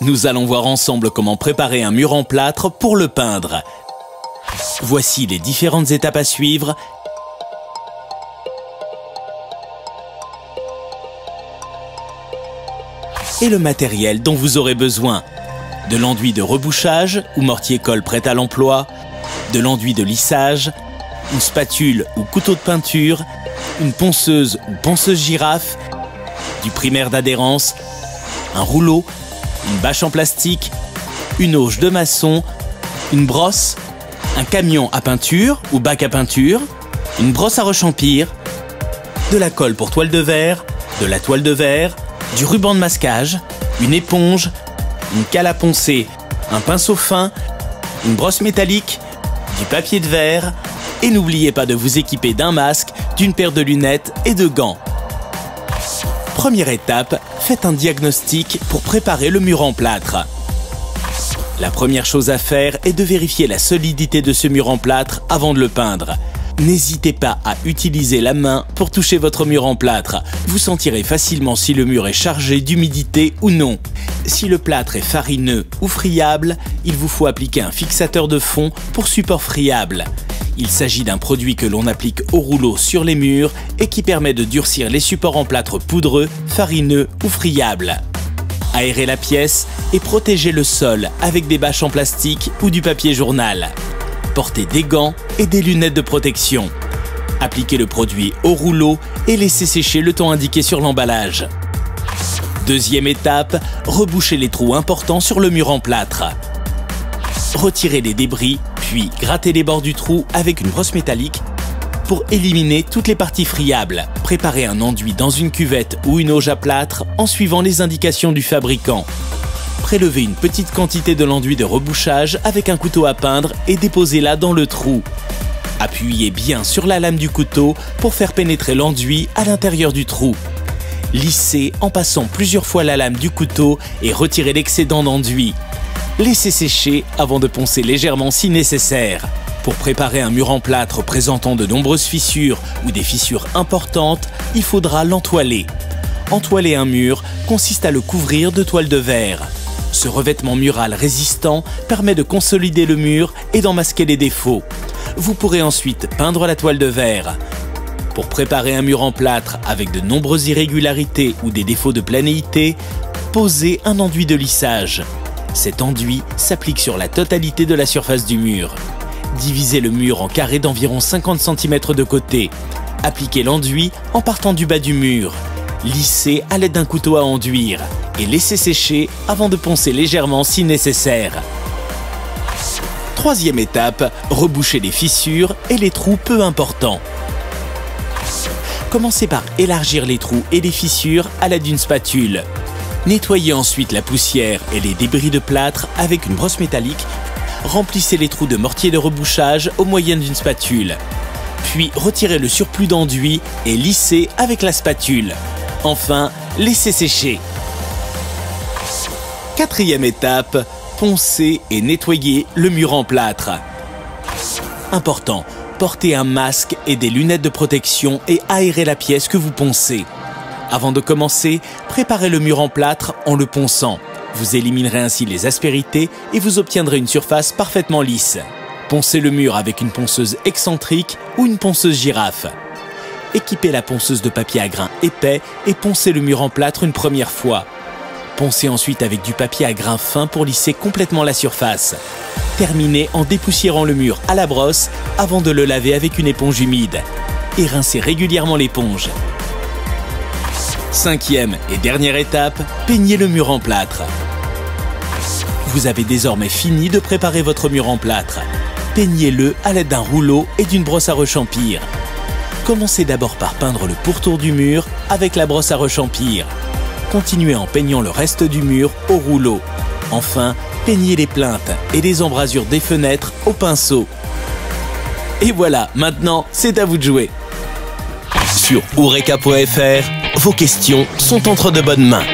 Nous allons voir ensemble comment préparer un mur en plâtre pour le peindre. Voici les différentes étapes à suivre. Et le matériel dont vous aurez besoin. De l'enduit de rebouchage ou mortier-colle prêt à l'emploi, de l'enduit de lissage, une spatule ou couteau de peinture, une ponceuse ou ponceuse girafe, du primaire d'adhérence, un rouleau, une bâche en plastique, une auge de maçon, une brosse, un camion à peinture ou bac à peinture, une brosse à rechampir, de la colle pour toile de verre, de la toile de verre, du ruban de masquage, une éponge, une cale à poncer, un pinceau fin, une brosse métallique, du papier de verre et n'oubliez pas de vous équiper d'un masque, d'une paire de lunettes et de gants. Première étape, faites un diagnostic pour préparer le mur en plâtre. La première chose à faire est de vérifier la solidité de ce mur en plâtre avant de le peindre. N'hésitez pas à utiliser la main pour toucher votre mur en plâtre. Vous sentirez facilement si le mur est chargé d'humidité ou non. Si le plâtre est farineux ou friable, il vous faut appliquer un fixateur de fond pour support friable. Il s'agit d'un produit que l'on applique au rouleau sur les murs et qui permet de durcir les supports en plâtre poudreux, farineux ou friables. Aérez la pièce et protégez le sol avec des bâches en plastique ou du papier journal. Portez des gants et des lunettes de protection. Appliquez le produit au rouleau et laissez sécher le temps indiqué sur l'emballage. Deuxième étape, rebouchez les trous importants sur le mur en plâtre. Retirez les débris, puis grattez les bords du trou avec une brosse métallique pour éliminer toutes les parties friables. Préparez un enduit dans une cuvette ou une auge à plâtre en suivant les indications du fabricant. Prélevez une petite quantité de l'enduit de rebouchage avec un couteau à peindre et déposez-la dans le trou. Appuyez bien sur la lame du couteau pour faire pénétrer l'enduit à l'intérieur du trou. Lissez en passant plusieurs fois la lame du couteau et retirez l'excédent d'enduit. Laissez sécher avant de poncer légèrement si nécessaire. Pour préparer un mur en plâtre présentant de nombreuses fissures ou des fissures importantes, il faudra l'entoiler. Entoiler un mur consiste à le couvrir de toile de verre. Ce revêtement mural résistant permet de consolider le mur et d'en masquer les défauts. Vous pourrez ensuite peindre la toile de verre. Pour préparer un mur en plâtre avec de nombreuses irrégularités ou des défauts de planéité, posez un enduit de lissage. Cet enduit s'applique sur la totalité de la surface du mur. Divisez le mur en carrés d'environ 50 cm de côté. Appliquez l'enduit en partant du bas du mur. Lissez à l'aide d'un couteau à enduire et laissez sécher avant de poncer légèrement si nécessaire. Troisième étape, rebouchez les fissures et les trous peu importants. Commencez par élargir les trous et les fissures à l'aide d'une spatule. Nettoyez ensuite la poussière et les débris de plâtre avec une brosse métallique. Remplissez les trous de mortier de rebouchage au moyen d'une spatule. Puis retirez le surplus d'enduit et lissez avec la spatule. Enfin, laissez sécher. Quatrième étape, poncez et nettoyez le mur en plâtre. Important, portez un masque et des lunettes de protection et aérez la pièce que vous poncez. Avant de commencer, préparez le mur en plâtre en le ponçant. Vous éliminerez ainsi les aspérités et vous obtiendrez une surface parfaitement lisse. Poncez le mur avec une ponceuse excentrique ou une ponceuse girafe. Équipez la ponceuse de papier à grains épais et poncez le mur en plâtre une première fois. Poncez ensuite avec du papier à grains fins pour lisser complètement la surface. Terminez en dépoussiérant le mur à la brosse avant de le laver avec une éponge humide. Et rincez régulièrement l'éponge. Cinquième et dernière étape, peignez le mur en plâtre. Vous avez désormais fini de préparer votre mur en plâtre. Peignez-le à l'aide d'un rouleau et d'une brosse à rechampir. Commencez d'abord par peindre le pourtour du mur avec la brosse à rechampir. Continuez en peignant le reste du mur au rouleau. Enfin, peignez les plinthes et les embrasures des fenêtres au pinceau. Et voilà, maintenant, c'est à vous de jouer. Sur Eureka.fr, vos questions sont entre de bonnes mains.